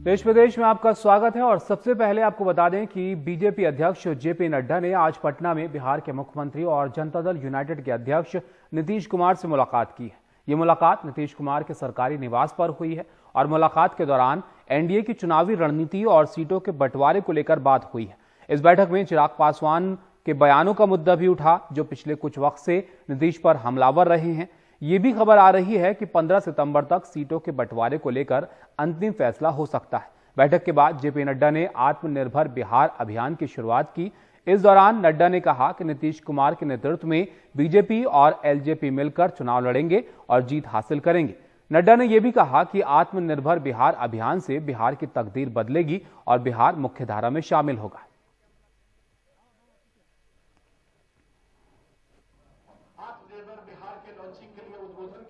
देश विदेश में आपका स्वागत है और सबसे पहले आपको बता दें कि बीजेपी अध्यक्ष जेपी नड्डा ने आज पटना में बिहार के मुख्यमंत्री और जनता दल यूनाइटेड के अध्यक्ष नीतीश कुमार से मुलाकात की है। ये मुलाकात नीतीश कुमार के सरकारी निवास पर हुई है और मुलाकात के दौरान एनडीए की चुनावी रणनीति और सीटों के बंटवारे को लेकर बात हुई है। इस बैठक में चिराग पासवान के बयानों का मुद्दा भी उठा, जो पिछले कुछ वक्त से नीतीश पर हमलावर रहे हैं। ये भी खबर आ रही है कि 15 सितंबर तक सीटों के बंटवारे को लेकर अंतिम फैसला हो सकता है। बैठक के बाद जेपी नड्डा ने आत्मनिर्भर बिहार अभियान की शुरुआत की। इस दौरान नड्डा ने कहा कि नीतीश कुमार के नेतृत्व में बीजेपी और एलजेपी मिलकर चुनाव लड़ेंगे और जीत हासिल करेंगे। नड्डा ने यह भी कहा कि आत्मनिर्भर बिहार अभियान से बिहार की तकदीर बदलेगी और बिहार मुख्यधारा में शामिल होगा।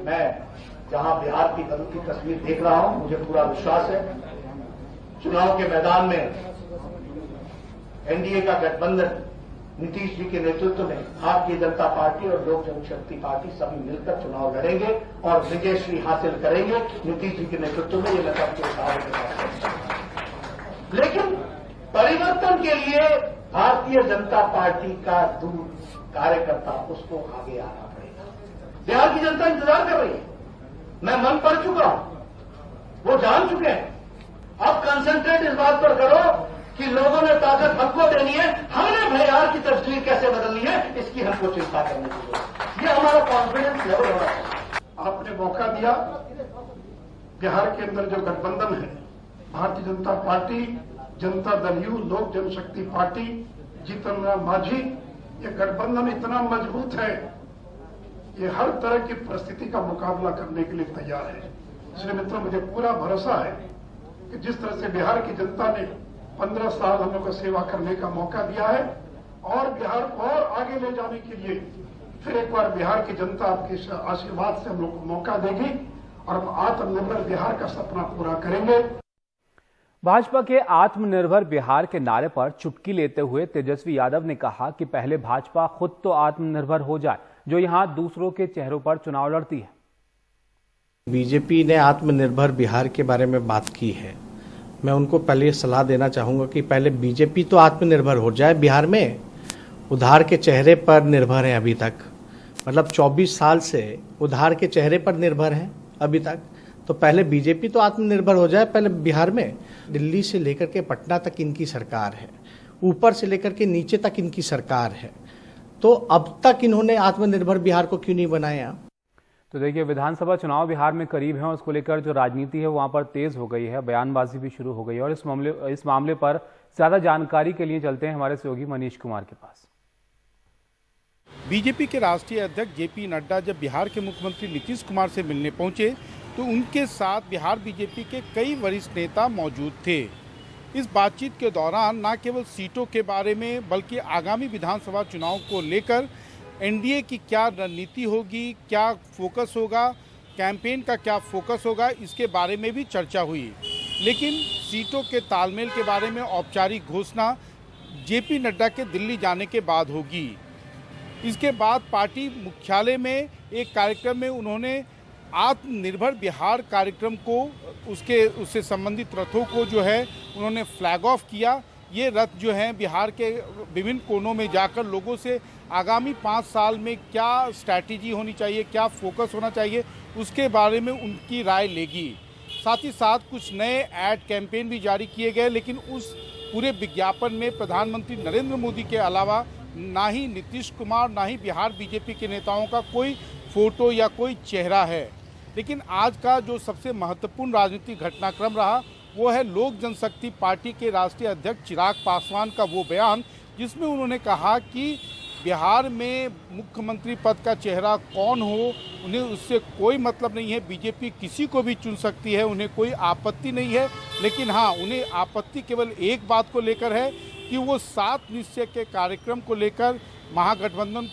मैं जहां बिहार की बदलती तस्वीर देख रहा हूं, मुझे पूरा विश्वास है चुनाव के मैदान में एनडीए का गठबंधन नीतीश जी के नेतृत्व में भारतीय जनता पार्टी और लोक जनशक्ति पार्टी सभी मिलकर चुनाव लड़ेंगे और विजयश्री हासिल करेंगे नीतीश जी के नेतृत्व में। ये मैं सबके साथ, लेकिन परिवर्तन के लिए भारतीय जनता पार्टी का दूर कार्यकर्ता उसको आगे आना पड़ेगा। बिहार की जनता इंतजार कर रही है। मैं मन पढ़ चुका हूं, वो जान चुके हैं। अब कंसंट्रेट इस बात पर करो कि लोगों ने ताकत हमको देनी है, हमने बिहार की तस्वीर कैसे बदलनी है, इसकी हमको चिंता करने की जरूरत है। ये हमारा कॉन्फिडेंस लेवल होना चाहिए। आपने मौका दिया, बिहार के अंदर जो गठबंधन है, भारतीय जनता पार्टी, जनता दल यू, लोक जनशक्ति पार्टी, जीतन राम मांझी, ये गठबंधन इतना मजबूत है, ये हर तरह की परिस्थिति का मुकाबला करने के लिए तैयार है। इसलिए मित्रों, मुझे पूरा भरोसा है कि जिस तरह से बिहार की जनता ने 15 साल हम लोग को सेवा करने का मौका दिया है और बिहार को और आगे ले जाने के लिए फिर एक बार बिहार की जनता आपके आशीर्वाद से हम लोग को मौका देगी और हम आत्मनिर्भर बिहार का सपना पूरा करेंगे। भाजपा के आत्मनिर्भर बिहार के नारे पर चुटकी लेते हुए तेजस्वी यादव ने कहा कि पहले भाजपा खुद तो आत्मनिर्भर हो जाए, जो यहां दूसरों के चेहरों पर चुनाव लड़ती है। बीजेपी ने आत्मनिर्भर बिहार के बारे में बात की है। मैं उनको पहले सलाह देना चाहूंगा कि पहले बीजेपी तो आत्मनिर्भर हो जाए। बिहार में उधार के चेहरे पर निर्भर है अभी तक, मतलब 24 साल से उधार के चेहरे पर निर्भर है अभी तक। तो पहले बीजेपी तो आत्मनिर्भर हो जाए। पहले बिहार में दिल्ली से लेकर के पटना तक इनकी सरकार है, ऊपर से लेकर के नीचे तक इनकी सरकार है। तो अब तक इन्होंने आत्मनिर्भर बिहार को क्यों नहीं बनाया? तो देखिए, विधानसभा चुनाव बिहार में करीब है, उसको लेकर जो राजनीति है वहां पर तेज हो गई है, बयानबाजी भी शुरू हो गई है। और इस मामले पर ज्यादा जानकारी के लिए चलते हैं हमारे सहयोगी मनीष कुमार के पास। बीजेपी के राष्ट्रीय अध्यक्ष जेपी नड्डा जब बिहार के मुख्यमंत्री नीतीश कुमार से मिलने पहुंचे तो उनके साथ बिहार बीजेपी के कई वरिष्ठ नेता मौजूद थे। इस बातचीत के दौरान न केवल सीटों के बारे में बल्कि आगामी विधानसभा चुनाव को लेकर एनडीए की क्या रणनीति होगी, क्या फोकस होगा, कैंपेन का क्या फोकस होगा, इसके बारे में भी चर्चा हुई। लेकिन सीटों के तालमेल के बारे में औपचारिक घोषणा जेपी नड्डा के दिल्ली जाने के बाद होगी। इसके बाद पार्टी मुख्यालय में एक कार्यक्रम में उन्होंने आत्मनिर्भर बिहार कार्यक्रम को उससे संबंधित रथों को जो है उन्होंने फ्लैग ऑफ किया। ये रथ जो हैं बिहार के विभिन्न कोनों में जाकर लोगों से आगामी 5 साल में क्या स्ट्रैटेजी होनी चाहिए, क्या फोकस होना चाहिए, उसके बारे में उनकी राय लेगी। साथ ही साथ कुछ नए ऐड कैंपेन भी जारी किए गए, लेकिन उस पूरे विज्ञापन में प्रधानमंत्री नरेंद्र मोदी के अलावा ना ही नीतीश कुमार ना ही बिहार बीजेपी के नेताओं का कोई फोटो या कोई चेहरा है। लेकिन आज का जो सबसे महत्वपूर्ण राजनीतिक घटनाक्रम रहा वो है लोक जनशक्ति पार्टी के राष्ट्रीय अध्यक्ष चिराग पासवान का वो बयान, जिसमें उन्होंने कहा कि बिहार में मुख्यमंत्री पद का चेहरा कौन हो उन्हें उससे कोई मतलब नहीं है। बीजेपी किसी को भी चुन सकती है, उन्हें कोई आपत्ति नहीं है। लेकिन हाँ, उन्हें आपत्ति केवल एक बात को लेकर है कि वो 7 निश्चय के कार्यक्रम को लेकर महागठबंधन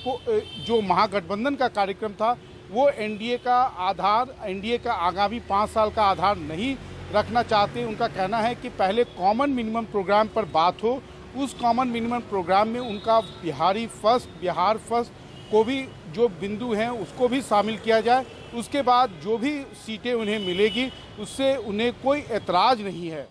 का कार्यक्रम था वो एनडीए का आधार, एनडीए का आगामी 5 साल का आधार नहीं रखना चाहते। उनका कहना है कि पहले कॉमन मिनिमम प्रोग्राम पर बात हो, उस कॉमन मिनिमम प्रोग्राम में उनका बिहार फर्स्ट को भी जो बिंदु हैं उसको भी शामिल किया जाए। उसके बाद जो भी सीटें उन्हें मिलेगी उससे उन्हें कोई एतराज़ नहीं है।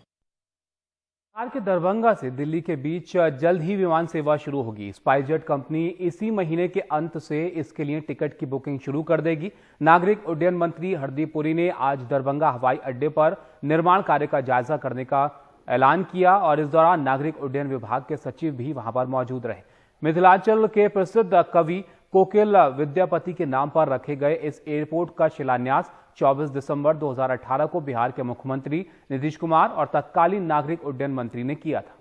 बिहार के दरभंगा से दिल्ली के बीच जल्द ही विमान सेवा शुरू होगी। स्पाइसजेट कंपनी इसी महीने के अंत से इसके लिए टिकट की बुकिंग शुरू कर देगी। नागरिक उड्डयन मंत्री हरदीप पुरी ने आज दरभंगा हवाई अड्डे पर निर्माण कार्य का जायजा करने का ऐलान किया और इस दौरान नागरिक उड्डयन विभाग के सचिव भी वहां पर मौजूद रहे। मिथिलांचल के प्रसिद्ध कवि कोकिल विद्यापति के नाम पर रखे गए इस एयरपोर्ट का शिलान्यास 24 दिसंबर 2018 को बिहार के मुख्यमंत्री नीतीश कुमार और तत्कालीन नागरिक उड्डयन मंत्री ने किया था।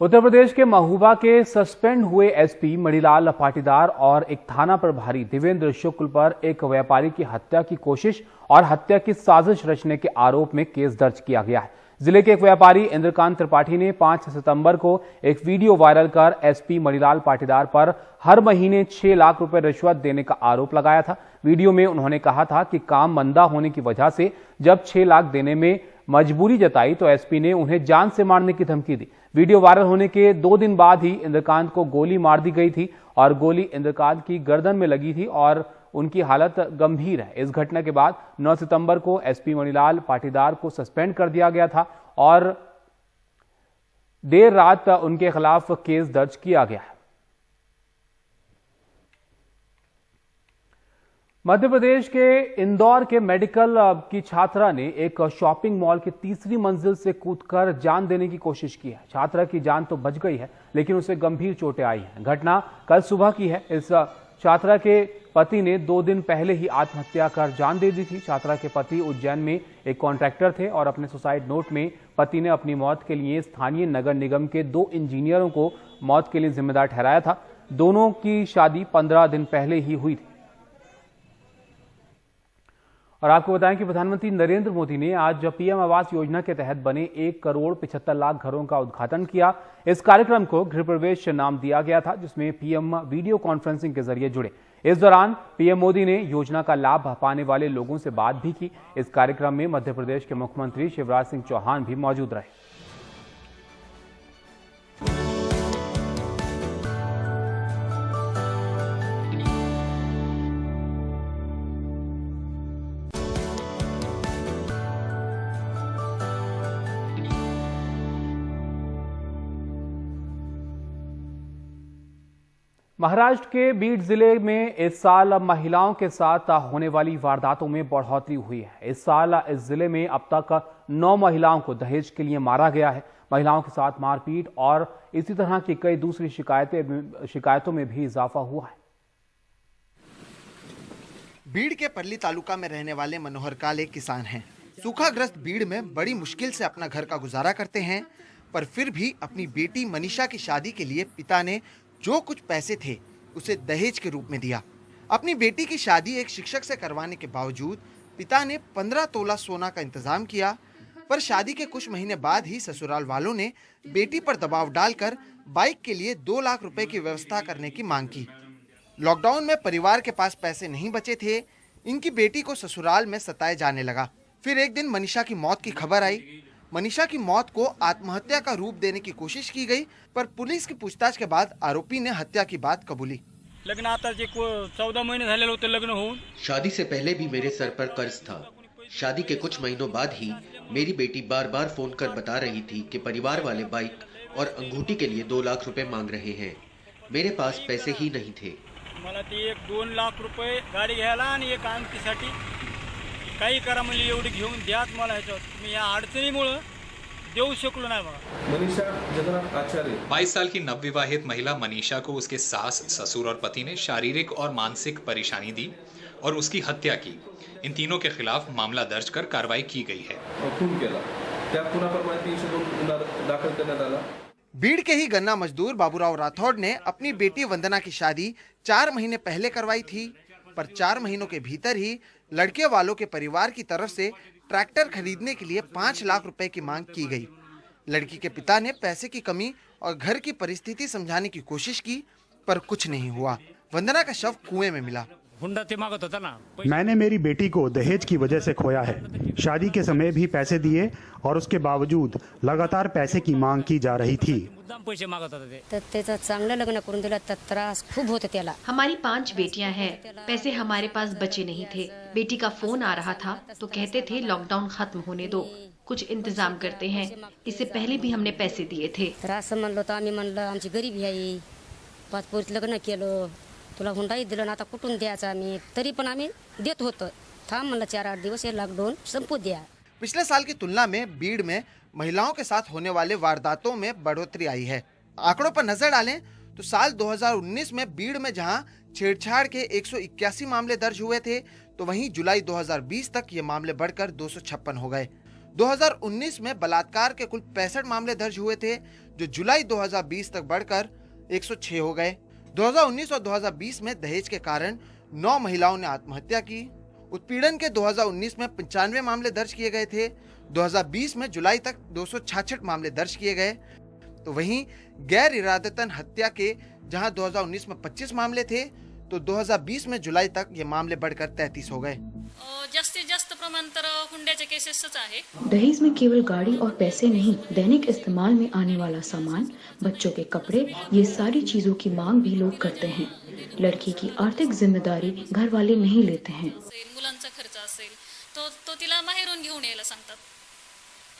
उत्तर प्रदेश के महोबा के सस्पेंड हुए एसपी मणिलाल पाटीदार और एक थाना प्रभारी देवेंद्र शुक्ल पर एक व्यापारी की हत्या की कोशिश और हत्या की साजिश रचने के आरोप में केस दर्ज किया गया है। जिले के एक व्यापारी इंद्रकांत त्रिपाठी ने 5 सितंबर को एक वीडियो वायरल कर एसपी मणिलाल पाटीदार पर हर महीने 6 लाख रुपए रिश्वत देने का आरोप लगाया था। वीडियो में उन्होंने कहा था कि काम मंदा होने की वजह से जब 6 लाख देने में मजबूरी जताई तो एसपी ने उन्हें जान से मारने की धमकी दी। वीडियो वायरल होने के 2 दिन बाद ही इंद्रकांत को गोली मार दी गई थी और गोली इंद्रकांत की गर्दन में लगी थी और उनकी हालत गंभीर है। इस घटना के बाद 9 सितंबर को एसपी मणिलाल पाटीदार को सस्पेंड कर दिया गया था और देर रात उनके खिलाफ केस दर्ज किया गया है। मध्य प्रदेश के इंदौर के मेडिकल की छात्रा ने एक शॉपिंग मॉल की 3री मंजिल से कूदकर जान देने की कोशिश की है। छात्रा की जान तो बच गई है लेकिन उसे गंभीर चोटें आई हैं। घटना कल सुबह की है। इस छात्रा के पति ने 2 दिन पहले ही आत्महत्या कर जान दे दी थी। छात्रा के पति उज्जैन में एक कॉन्ट्रैक्टर थे और अपने सुसाइड नोट में पति ने अपनी मौत के लिए स्थानीय नगर निगम के 2 इंजीनियरों को मौत के लिए जिम्मेदार ठहराया था। दोनों की शादी 15 दिन पहले ही हुई थी। और आपको बताएं कि प्रधानमंत्री नरेंद्र मोदी ने आज पीएम आवास योजना के तहत बने 1 करोड़ 75 लाख घरों का उद्घाटन किया। इस कार्यक्रम को गृह प्रवेश नाम दिया गया था, जिसमें पीएम वीडियो कॉन्फ्रेंसिंग के जरिए जुड़े। इस दौरान पीएम मोदी ने योजना का लाभ पाने वाले लोगों से बात भी की। इस कार्यक्रम में मध्य प्रदेश के मुख्यमंत्री शिवराज सिंह चौहान भी मौजूद रहे। महाराष्ट्र के बीड जिले में इस साल महिलाओं के साथ होने वाली वारदातों में बढ़ोतरी हुई है। इस साल इस जिले में अब तक 9 महिलाओं को दहेज के लिए मारा गया है। महिलाओं के साथ मारपीट और इसी तरह की कई दूसरी शिकायतों में भी इजाफा हुआ है। बीड के पर्ली तालुका में रहने वाले मनोहर काल एक किसान हैं। सूखाग्रस्त बीड में बड़ी मुश्किल से अपना घर का गुजारा करते हैं, पर फिर भी अपनी बेटी मनीषा की शादी के लिए पिता ने जो कुछ पैसे थे उसे दहेज के रूप में दिया। अपनी बेटी की शादी एक शिक्षक से करवाने के बावजूद पिता ने 15 तोला सोना का इंतजाम किया, पर शादी के कुछ महीने बाद ही ससुराल वालों ने बेटी पर दबाव डालकर बाइक के लिए 2 लाख रुपए की व्यवस्था करने की मांग की। लॉकडाउन में परिवार के पास पैसे नहीं बचे थे। इनकी बेटी को ससुराल में सताए जाने लगा। फिर एक दिन मनीषा की मौत की खबर आई। मनीषा की मौत को आत्महत्या का रूप देने की कोशिश की गई, पर पुलिस की पूछताछ के बाद आरोपी ने हत्या की बात कबूली। लग्न आता 14 महीने झालेलं होतं लग्न होऊन। शादी से पहले भी मेरे सर पर कर्ज था। शादी के कुछ महीनों बाद ही मेरी बेटी बार बार फोन कर बता रही थी कि परिवार वाले बाइक और अंगूठी के लिए 2 लाख रुपए मांग रहे हैं। मेरे पास पैसे ही नहीं थे। मला ते 2 लाख रुपये गाडी घ्यायला आणि एक अंगठीसाठी काही करा म्हणजे एवढी घेऊन द्यात मला ह्याच्यात मी या अडचणीमुळे देऊ शकलो नाही बघा। मनीषा जगन्नाथ आचार्य 22 साल की नवविवाहित महिला मनीषा को उसके सास, ससुर और पति ने शारीरिक और मानसिक परेशानी दी और उसकी हत्या की। इन तीनों के खिलाफ मामला दर्ज कर कार्रवाई की गई है। खून केला त्या खुनाप्रमाणे 302 गुन्हा दाखल करण्यात आला। बीड के ही गन्ना मजदूर बाबूराव राठौड़ ने अपनी बेटी वंदना की शादी 4 महीने पहले करवाई थी, पर 4 महीनों के भीतर ही लड़के वालों के परिवार की तरफ से ट्रैक्टर खरीदने के लिए 5 लाख रुपए की मांग की गई। लड़की के पिता ने पैसे की कमी और घर की परिस्थिति समझाने की कोशिश की, पर कुछ नहीं हुआ। वंदना का शव कुएं में मिला। हुंडा ते मागत होता ना। मैंने मेरी बेटी को दहेज की वजह से खोया है। शादी के समय भी पैसे दिए और उसके बावजूद लगातार पैसे की मांग की जा रही थी। मुद्दाम पैसे मागत होते ते। तर त्याचं चांगलं लग्न करून दिलं तर त्रास खूप होते त्याला। हमारी 5 बेटियां हैं, पैसे हमारे पास बचे नहीं थे। बेटी का फोन आ रहा था तो कहते थे लॉकडाउन खत्म होने दो, कुछ इंतजाम करते हैं। इससे पहले भी हमने पैसे दिए थे। तर असं म्हणलो तर आम्ही म्हणलं आमची गरीबी आहे, 5 पोरीत लग्न केलं, तुला हुंडाही दिलं ना, आता कुठून द्यायचं आम्ही, तरी पण आम्ही देत होतो। थांब म्हणलं 4-8 दिवस हे लॉकडाउन संपू द्या। पिछले साल की तुलना में भीड़ में महिलाओं के साथ होने वाले वारदातों में बढ़ोतरी आई है। आंकड़ों पर नजर डालें तो साल 2019 में भीड़ में जहां छेड़छाड़ के 181 मामले दर्ज हुए थे, तो वहीं जुलाई 2020 तक ये मामले बढ़कर 256 हो गए। 2019 में बलात्कार के कुल 65 मामले दर्ज हुए थे, जो जुलाई 2020 तक बढ़कर 106 हो गए। 2019 और 2020 में दहेज के कारण 9 महिलाओं ने आत्महत्या की। उत्पीड़न के 2019 में 95 मामले दर्ज किए गए थे। 2020 में जुलाई तक 266 मामले दर्ज किए गए। तो वहीं गैर इरादतन हत्या के जहां 2019 में 25 मामले थे, तो 2020 में जुलाई तक ये मामले बढ़कर 33 हो गए। जास्तीत जास्त प्रमाण तर हुंड्याचे केसेसच आहे। दहेज में केवल गाड़ी और पैसे नहीं, दैनिक इस्तेमाल में आने वाला सामान, बच्चों के कपड़े, ये सारी चीजों की मांग भी लोग करते हैं। लड़की की आर्थिक जिम्मेदारी घर वाले नहीं लेते हैं। मुलांचा खर्च असेल तो तिला माहेरून घेऊन यायला सांगतात,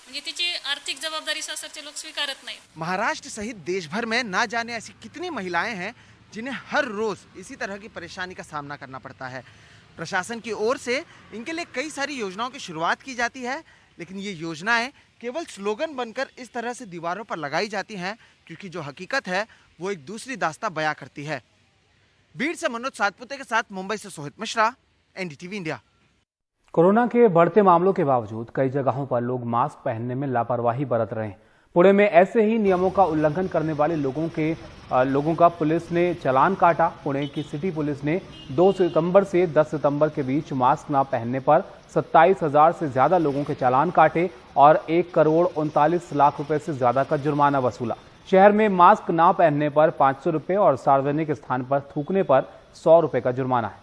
म्हणजे तिची आर्थिक जबाबदारी सासरचे लोक स्वीकारत नाही। महाराष्ट्र सहित देश भर में ना जाने ऐसी कितनी महिलाएं हैं जिन्हें हर रोज इसी तरह की परेशानी का सामना करना पड़ता है। प्रशासन की ओर से इनके लिए कई सारी योजनाओं की शुरुआत की जाती है, लेकिन ये योजनाएं केवल स्लोगन बनकर इस तरह से दीवारों पर लगाई जाती हैं, क्योंकि जो हकीकत है वो एक दूसरी दास्तां बयां करती है। भीड़ से मनोज सातपुते के साथ मुंबई से Sohit Mishra, NDTV India. Corona के बढ़ते मामलों के बावजूद कई जगहों पर लोग मास्क पहनने में लापरवाही बरत रहे हैं। पुणे में ऐसे ही नियमों का उल्लंघन करने वाले लोगों का पुलिस ने चालान काटा। पुणे की सिटी पुलिस ने 2 सितंबर से 10 सितंबर के बीच मास्क न पहनने पर 27,000 से ज्यादा लोगों के चालान काटे और 1 करोड़ 39 लाख रुपए से ज्यादा का जुर्माना वसूला। शहर में मास्क न पहनने पर 500 रुपए और सार्वजनिक स्थान पर थूकने पर 100 रुपए का जुर्माना है।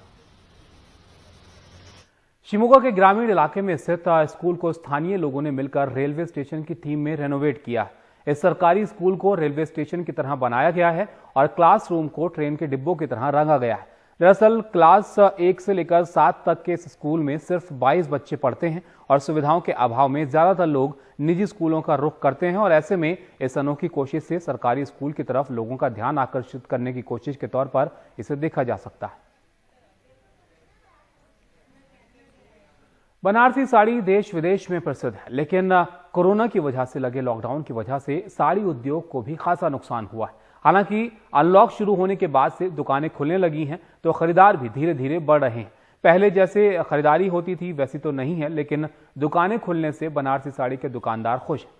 शिमोगा के ग्रामीण इलाके में स्थित स्कूल को स्थानीय लोगों ने मिलकर रेलवे स्टेशन की थीम में रेनोवेट किया है। इस सरकारी स्कूल को रेलवे स्टेशन की तरह बनाया गया है और क्लासरूम को ट्रेन के डिब्बों की तरह रंगा गया है। दरअसल क्लास 1 से लेकर 7 तक के इस स्कूल में सिर्फ 22 बच्चे पढ़ते हैं और सुविधाओं के अभाव में ज्यादातर लोग निजी स्कूलों का रुख करते हैं और ऐसे में इस अनोखी कोशिश से सरकारी स्कूल की तरफ लोगों का ध्यान आकर्षित करने की कोशिश के तौर पर इसे देखा जा सकता है। बनारसी साड़ी देश विदेश में प्रसिद्ध है, लेकिन कोरोना की वजह से लगे लॉकडाउन की वजह से साड़ी उद्योग को भी खासा नुकसान हुआ है। हालांकि अनलॉक शुरू होने के बाद से दुकानें खुलने लगी हैं तो खरीदार भी धीरे धीरे बढ़ रहे हैं। पहले जैसे खरीदारी होती थी वैसी तो नहीं है, लेकिन दुकानें खुलने से बनारसी साड़ी के दुकानदार खुश हैं।